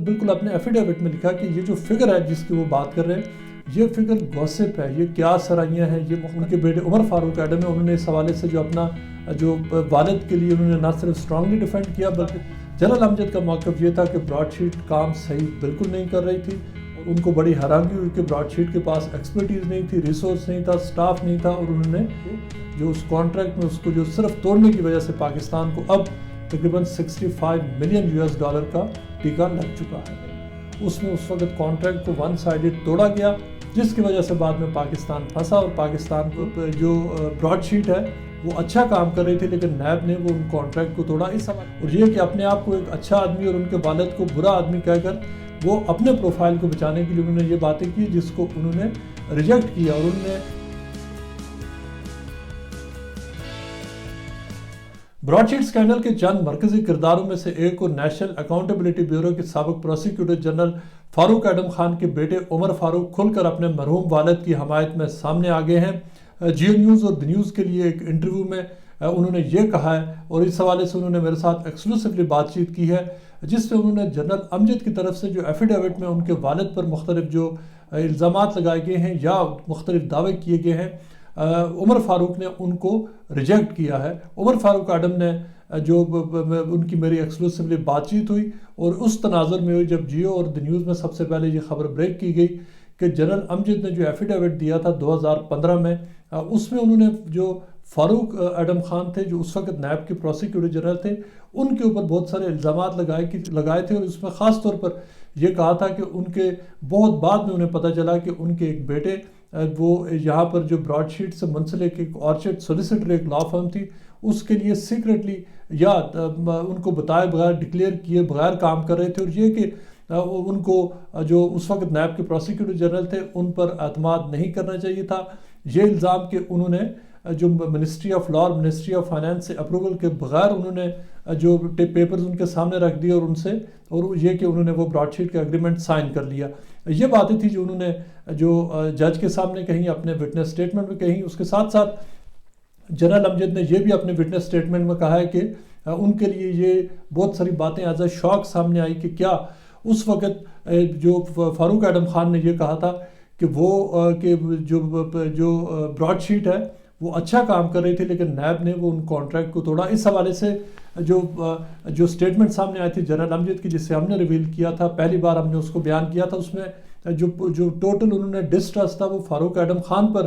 بالکل اپنے ایفیڈیوٹ میں لکھا کہ یہ جو فگر ہے جس کی وہ بات کر رہے ہیں یہ فگر گوسپ ہے، یہ کیا سرائیاں ہیں، یہ ان کے بیٹے عمر فاروق ایڈم ہے، انہوں نے اس حوالے سے جو اپنا جو والد کے لیے انہوں نے نہ صرف اسٹرانگلی ڈیفینڈ کیا بلکہ جنرل امجد کا موقف یہ تھا کہ براڈ شیٹ کام صحیح بالکل نہیں کر رہی تھی. ان کو بڑی حیرانگی ہوئی کہ براڈ شیٹ کے پاس ایکسپرٹیز نہیں تھی، ریسورس نہیں تھا، سٹاف نہیں تھا، اور انہوں نے جو اس کانٹریکٹ میں اس کو جو صرف توڑنے کی وجہ سے پاکستان کو اب تقریباً $65 ملین کا ٹیکہ لگ چکا ہے. اس میں اس وقت کانٹریکٹ کو ون سائیڈڈ توڑا گیا جس کی وجہ سے بعد میں پاکستان پھنسا، اور پاکستان کو جو براڈ شیٹ ہے وہ اچھا کام کر رہی تھی لیکن نیب نے وہ ان کانٹریکٹ کو توڑا. اس اور یہ کہ اپنے آپ کو ایک اچھا آدمی اور ان کے والد کو برا آدمی کہہ کر وہ اپنے پروفائل کو بچانے کے لیے انہوں نے یہ باتیں کی جس کو انہوں نے ریجیکٹ کیا. اور انہوں نے براڈ شیٹ اسکینڈل کے چند مرکزی کرداروں میں سے ایک اور نیشنل اکاؤنٹیبلٹی بیورو کے سابق پروسیکیوٹر جنرل فاروق ایڈم خان کے بیٹے عمر فاروق کھل کر اپنے مرحوم والد کی حمایت میں سامنے آ گئے ہیں. جیو نیوز اور دی نیوز کے لیے ایک انٹرویو میں انہوں نے یہ کہا ہے، اور اس حوالے سے انہوں نے میرے ساتھ ایکسکلوسیولی بات چیت کی ہے جس میں انہوں نے جنرل امجد کی طرف سے جو ایفیڈیوٹ میں ان کے والد پر مختلف جو الزامات لگائے گئے ہیں یا مختلف دعوے کیے گئے ہیں، عمر فاروق نے ان کو ریجیکٹ کیا ہے. عمر فاروق ایڈم نے جو ان کی میری ایکسکلوسیولی بات چیت ہوئی اور اس تناظر میں ہوئی جب جیو اور دی نیوز میں سب سے پہلے یہ خبر بریک کی گئی کہ جنرل امجد نے جو ایفیڈیوٹ دیا تھا 2015 میں، اس میں انہوں نے جو فاروق ایڈم خان تھے جو اس وقت نیب کے پروسیکیوٹر جنرل تھے ان کے اوپر بہت سارے الزامات لگائے تھے، اور اس میں خاص طور پر یہ کہا تھا کہ ان کے بہت بعد میں انہیں پتہ چلا کہ ان کے ایک بیٹے وہ یہاں پر جو براڈ شیٹ سے منسلک ایک آرچرڈ سولیسیٹر ایک لا فرم تھی اس کے لیے سیکریٹلی یا ان کو بتائے بغیر ڈکلیئر کیے بغیر کام کر رہے تھے. اور یہ کہ ان کو جو اس وقت نیب کے پروسیکیوٹر جنرل تھے ان پر اعتماد نہیں کرنا چاہیے تھا. یہ الزام کہ انہوں نے جو منسٹری آف لا اور منسٹری آف فائنانس سے اپروول کے بغیر انہوں نے جو پیپرز ان کے سامنے رکھ دیے اور ان سے، اور یہ کہ انہوں نے وہ براڈ شیٹ کا اگریمنٹ سائن کر لیا. یہ باتیں تھی جو انہوں نے جو جج کے سامنے کہیں، اپنے وٹنس اسٹیٹمنٹ میں کہیں. اس کے ساتھ ساتھ جنرل امجد نے یہ بھی اپنے وٹنس اسٹیٹمنٹ میں کہا ہے کہ ان کے لیے یہ بہت ساری باتیں ایز اے شاک سامنے آئی کہ کیا اس وقت جو فاروق ایڈم خان نے یہ کہا تھا کہ وہ کہ جو براڈ شیٹ ہے وہ اچھا کام کر رہی تھی لیکن نیب نے وہ ان کانٹریکٹ کو توڑا. اس حوالے سے جو اسٹیٹمنٹ سامنے آئی تھی جنرل امجد کی جسے ہم نے ریویل کیا تھا، پہلی بار ہم نے اس کو بیان کیا تھا، اس میں جو ٹوٹل انہوں نے ڈسٹرسٹ تھا وہ فاروق ایڈم خان پر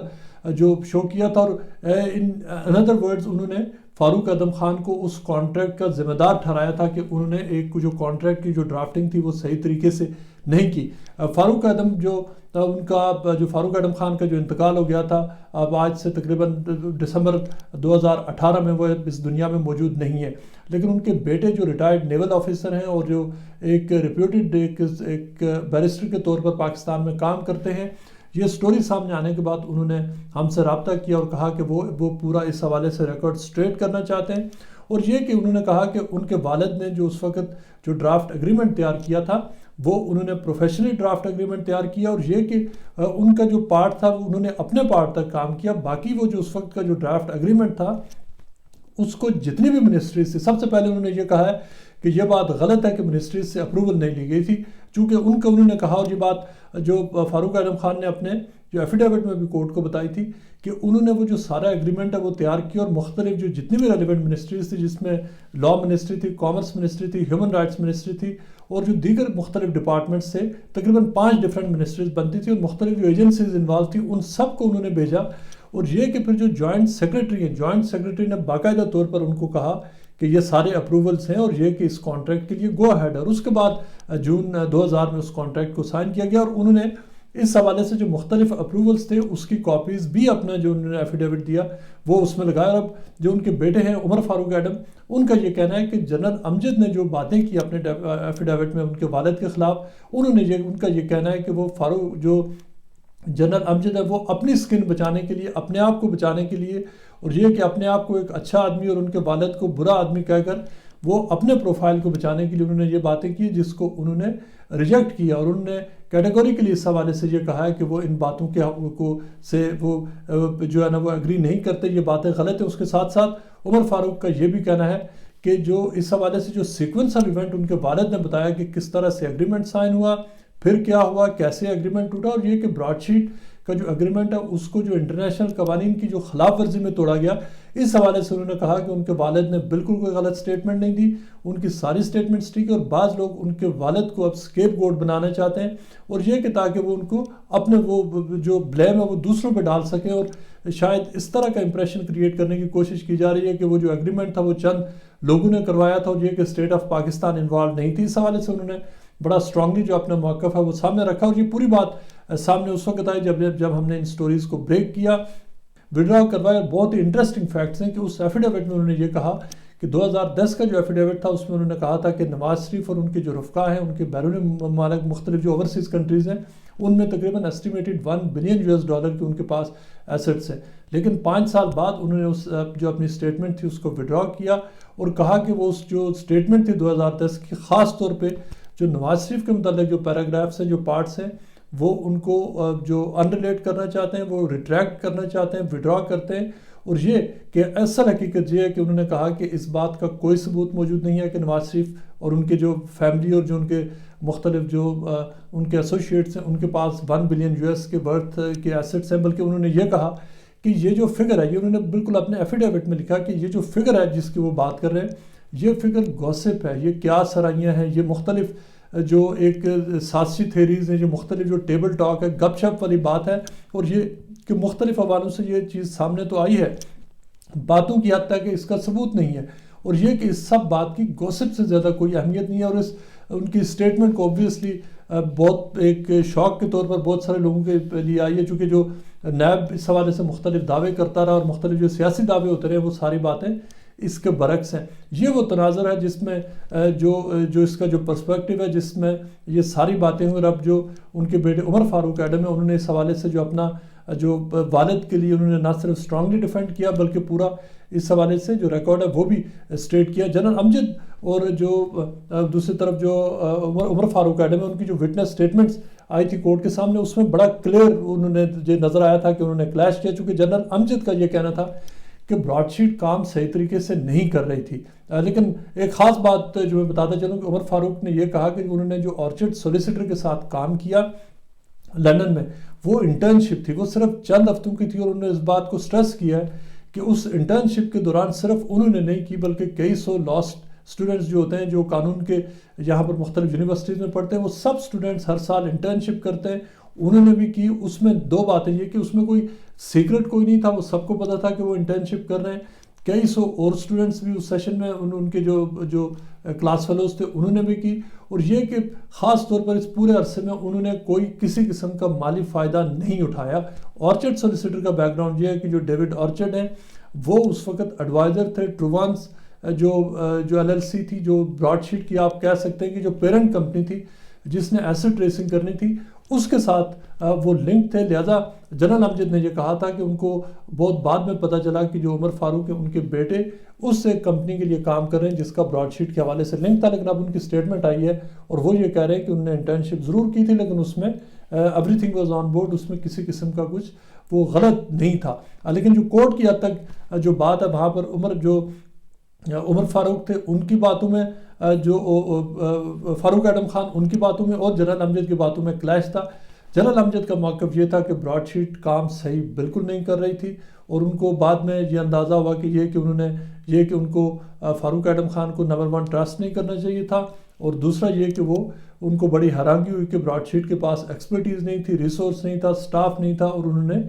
جو شو کیا تھا، اور ان ادر ورڈز انہوں نے فاروق ایڈم خان کو اس کانٹریکٹ کا ذمہ دار ٹھہرایا تھا کہ انہوں نے ایک جو کانٹریکٹ کی جو ڈرافٹنگ تھی وہ صحیح طریقے سے نہیں کی. فاروق ایڈم جو فاروق ایڈم خان کا جو انتقال ہو گیا تھا اب آج سے تقریباً دسمبر 2018 میں، وہ اس دنیا میں موجود نہیں ہے، لیکن ان کے بیٹے جو ریٹائرڈ نیول آفیسر ہیں اور جو ایک ریپیوٹڈ ایک بیرسٹر کے طور پر پاکستان میں کام کرتے ہیں. یہ سٹوری سامنے آنے کے بعد انہوں نے ہم سے رابطہ کیا اور کہا کہ وہ پورا اس حوالے سے ریکارڈ سٹریٹ کرنا چاہتے ہیں. اور یہ کہ انہوں نے کہا کہ ان کے والد نے جو اس وقت جو ڈرافٹ اگریمنٹ تیار کیا تھا وہ انہوں نے پروفیشنلی ڈرافٹ اگریمنٹ تیار کیا، اور یہ کہ ان کا جو پارٹ تھا وہ انہوں نے اپنے پارٹ تک کام کیا. باقی وہ جو اس وقت کا جو ڈرافٹ اگریمنٹ تھا اس کو جتنی بھی منسٹریز تھی، سب سے پہلے انہوں نے یہ کہا ہے کہ یہ بات غلط ہے کہ منسٹریز سے اپروول نہیں لی گئی تھی، چونکہ انہوں نے کہا، اور یہ بات جو فاروق اعظم خان نے اپنے جو ایفیڈیوٹ میں بھی کورٹ کو بتائی تھی کہ انہوں نے وہ جو سارا ایگریمنٹ ہے وہ تیار کیا، اور مختلف جو جتنی بھی ریلیونٹ منسٹریز تھی جس میں لا منسٹری تھی، کامرس منسٹری تھی، ہیومن رائٹس منسٹری تھی، اور جو دیگر مختلف ڈپارٹمنٹس سے تقریباً 5 ڈفرینٹ منسٹریز بنتی تھی اور مختلف جو ایجنسیز انوالو تھی ان سب کو انہوں نے بھیجا. اور یہ کہ پھر جو جوائنٹ سیکرٹری نے باقاعدہ طور پر ان کو کہا کہ یہ سارے اپروولز ہیں اور یہ کہ اس کانٹریکٹ کے لیے گو ہیڈ ہے، اور اس کے بعد جون 2000 میں اس کانٹریکٹ کو سائن کیا گیا. اور انہوں نے اس حوالے سے جو مختلف اپروولز تھے اس کی کاپیز بھی اپنا جو انہوں نے ایفیڈیوٹ دیا وہ اس میں لگایا. اور اب جو ان کے بیٹے ہیں عمر فاروق ایڈم، ان کا یہ کہنا ہے کہ جنرل امجد نے جو باتیں کی اپنے ایفیڈیوٹ میں ان کے والد کے خلاف، ان کا یہ کہنا ہے کہ وہ فاروق جو جنرل امجد ہے وہ اپنی سکن بچانے کے لیے، اپنے آپ کو بچانے کے لیے، اور یہ کہ اپنے آپ کو ایک اچھا آدمی اور ان کے والد کو برا آدمی کہہ کر وہ اپنے پروفائل کو بچانے کے لیے انہوں نے یہ باتیں کی جس کو انہوں نے ریجیکٹ کیا. اور انہوں نے کیٹیگوریکلی اس حوالے سے یہ کہا ہے کہ وہ ان باتوں کے سے وہ جو ہے نا وہ اگری نہیں کرتے، یہ باتیں غلط ہیں. اس کے ساتھ ساتھ عمر فاروق کا یہ بھی کہنا ہے کہ جو اس حوالے سے جو سیکوینس آف ایونٹ ان کے والد نے بتایا کہ کس طرح سے ایگریمنٹ سائن ہوا، پھر کیا ہوا، کیسے ایگریمنٹ ٹوٹا، اور یہ کہ براڈ شیٹ کا جو ایگریمنٹ ہے اس کو جو انٹرنیشنل قوانین کی جو خلاف ورزی میں توڑا گیا، اس حوالے سے انہوں نے کہا کہ ان کے والد نے بالکل کوئی غلط سٹیٹمنٹ نہیں دی، ان کی ساری سٹیٹمنٹس ٹھیک ہے، اور بعض لوگ ان کے والد کو اب اسکیپ گوٹ بنانا چاہتے ہیں، اور یہ کہ تاکہ وہ ان کو اپنے وہ جو بلیم ہے وہ دوسروں پہ ڈال سکیں، اور شاید اس طرح کا امپریشن کریٹ کرنے کی کوشش کی جا رہی ہے کہ وہ جو ایگریمنٹ تھا وہ چند لوگوں نے کروایا تھا، اور یہ کہ اسٹیٹ آف پاکستان انوالو نہیں تھی۔ اس حوالے سے انہوں نے بڑا اسٹرانگلی جو اپنا موقف ہے وہ سامنے رکھا، اور یہ پوری بات سامنے اس وقت آئی جب ہم نے ان سٹوریز کو بریک کیا، وڈرا کروایا۔ بہت ہی انٹرسٹنگ فیکٹس ہیں کہ اس ایفیڈیوٹ میں انہوں نے یہ کہا کہ 2010 کا جو ایفیڈیوٹ تھا اس میں انہوں نے کہا تھا کہ نواز شریف اور ان کے جو رفقا ہیں، ان کے بیرون ممالک مختلف جو اوورسیز کنٹریز ہیں، ان میں تقریباً ایسٹیمیٹڈ $1 بلین کے ان کے پاس ایسٹس ہیں، لیکن 5 سال بعد انہوں نے اس جو اپنی سٹیٹمنٹ تھی اس کو وڈرا کیا، اور کہا کہ وہ اس جو سٹیٹمنٹ تھی 2010 کی، خاص طور پہ جو نواز شریف کے متعلق جو پیراگرافس ہیں، جو پارٹس ہیں، وہ ان کو جو انریلیٹ کرنا چاہتے ہیں، وہ ریٹریکٹ کرنا چاہتے ہیں، وڈرا کرتے ہیں، اور یہ کہ اصل حقیقت یہ ہے کہ انہوں نے کہا کہ اس بات کا کوئی ثبوت موجود نہیں ہے کہ نواز شریف اور ان کے جو فیملی اور جو ان کے مختلف جو ان کے ایسوسیٹس ہیں ان کے پاس $1 بلین کے ورتھ کے ایسٹس ہیں، بلکہ انہوں نے یہ کہا کہ یہ جو فگر ہے، یہ انہوں نے بالکل اپنے ایفیڈیوٹ میں لکھا کہ یہ جو فگر ہے جس کی وہ بات کر رہے ہیں، یہ فگر گوسپ ہے، یہ کیا سرائیاں ہیں، یہ مختلف جو ایک سازشی تھیریز ہیں، یہ مختلف جو ٹیبل ٹاک ہے، گپ شپ والی بات ہے، اور یہ کہ مختلف حوالوں سے یہ چیز سامنے تو آئی ہے، باتوں کی حد تک کہ اس کا ثبوت نہیں ہے، اور یہ کہ اس سب بات کی گوسپ سے زیادہ کوئی اہمیت نہیں ہے، اور ان کی سٹیٹمنٹ کو اوبویسلی بہت ایک شوق کے طور پر بہت سارے لوگوں کے لیے آئی ہے، چونکہ جو نیب اس حوالے سے مختلف دعوے کرتا رہا اور مختلف جو سیاسی دعوے ہوتے رہے وہ ساری باتیں اس کے برعکس ہیں۔ یہ وہ تناظر ہے جس میں جو اس کا جو پرسپیکٹیو ہے، جس میں یہ ساری باتیں ہوئی، اور اب جو ان کے بیٹے عمر فاروق ایڈم ہیں، انہوں نے اس حوالے سے جو اپنا جو والد کے لیے انہوں نے نہ صرف اسٹرانگلی ڈیفینڈ کیا بلکہ پورا اس حوالے سے جو ریکارڈ ہے وہ بھی اسٹیٹ کیا۔ جنرل امجد اور جو دوسری طرف جو عمر فاروق ایڈم ہے، ان کی جو وٹنس سٹیٹمنٹس آئی تھی کورٹ کے سامنے، اس میں بڑا کلیئر انہوں نے یہ نظر آیا تھا کہ انہوں نے کلیش کیا، چونکہ جنرل امجد کا یہ کہنا تھا کہ براڈ شیٹ کام صحیح طریقے سے نہیں کر رہی تھی، لیکن ایک خاص بات جو میں بتاتا چلوں کہ عمر فاروق نے یہ کہا کہ انہوں نے جو آرچرڈ سولیسیٹر کے ساتھ کام کیا لندن میں، وہ انٹرنشپ تھی، وہ صرف چند ہفتوں کی تھی، اور انہوں نے اس بات کو سٹریس کیا ہے کہ اس انٹرنشپ کے دوران صرف انہوں نے نہیں کی بلکہ کئی سو لاسٹ اسٹوڈنٹس جو ہوتے ہیں جو قانون کے یہاں پر مختلف یونیورسٹیز میں پڑھتے ہیں، وہ سب اسٹوڈنٹس ہر سال انٹرنشپ کرتے ہیں، انہوں نے بھی کی۔ اس میں 2 باتیں یہ کہ اس میں کوئی سیکرٹ کوئی نہیں تھا، وہ سب کو پتا تھا کہ وہ انٹرنشپ کر رہے ہیں، کئی سو اور اسٹوڈنٹس بھی اس سیشن میں ان کے جو کلاس فیلوز تھے انہوں نے بھی کی، اور یہ کہ خاص طور پر اس پورے عرصے میں انہوں نے کوئی کسی قسم کا مالی فائدہ نہیں اٹھایا۔ آرچرڈ سولیسیٹر کا بیک گراؤنڈ یہ ہے کہ جو ڈیوڈ آرچرڈ ہیں وہ اس وقت ایڈوائزر تھے ٹروانس جو LLC تھی، جو براڈ شیٹ کی آپ کہہ سکتے ہیں کہ جو پیرنٹ کمپنی تھی جس نے ایسٹ ریسنگ کرنی تھی، اس کے ساتھ وہ لنک تھے۔ لہذا جنرل امجد نے یہ کہا تھا کہ ان کو بہت بعد میں پتہ چلا کہ جو عمر فاروق ہیں ان کے بیٹے اس ایک کمپنی کے لیے کام کر رہے ہیں جس کا براڈ شیٹ کے حوالے سے لنک تھا، لیکن اب ان کی سٹیٹمنٹ آئی ہے اور وہ یہ کہہ رہے ہیں کہ انہوں نے انٹرنشپ ضرور کی تھی لیکن اس میں everything was on board, اس میں کسی قسم کا کچھ وہ غلط نہیں تھا۔ لیکن جو کورٹ کی حد تک جو بات ہے وہاں پر عمر فاروق تھے ان کی باتوں میں، جو فاروق ایڈم خان ان کی باتوں میں اور جنرل امجد کی باتوں میں کلیش تھا۔ جنرل امجد کا موقف یہ تھا کہ براڈ شیٹ کام صحیح بالکل نہیں کر رہی تھی، اور ان کو بعد میں یہ اندازہ ہوا کہ ان کو فاروق ایڈم خان کو نمبر 1 ٹرسٹ نہیں کرنا چاہیے تھا، اور دوسرا یہ کہ وہ ان کو بڑی حیرانگی ہوئی کہ براڈ شیٹ کے پاس ایکسپرٹیز نہیں تھی، ریسورس نہیں تھا، سٹاف نہیں تھا، اور انہوں نے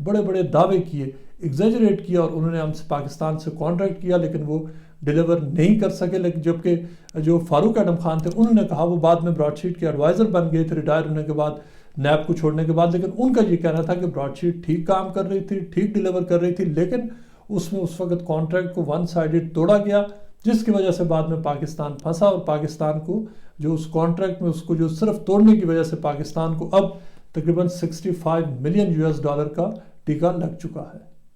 بڑے بڑے دعوے کیے، ایگزیجریٹ کیا، اور انہوں نے ہم سے پاکستان سے کانٹریکٹ کیا لیکن وہ ڈیلیور نہیں کر سکے۔ لیکن جبکہ جو فاروق ایڈم خان تھے انہوں نے کہا، وہ بعد میں براڈ شیٹ کے ایڈوائزر بن گئے تھے ریٹائر ہونے کے بعد، نیب کو چھوڑنے کے بعد، لیکن ان کا یہ کہنا تھا کہ براڈ شیٹ ٹھیک کام کر رہی تھی، ٹھیک ڈیلیور کر رہی تھی، لیکن اس میں اس وقت کانٹریکٹ کو 1 سائیڈڈ توڑا گیا، جس کی وجہ سے بعد میں پاکستان پھنسا، اور پاکستان کو جو اس کانٹریکٹ میں اس کو جو صرف توڑنے کی وجہ سے پاکستان کو اب تقریباً $65 ملین کا ٹیکہ لگ چکا ہے۔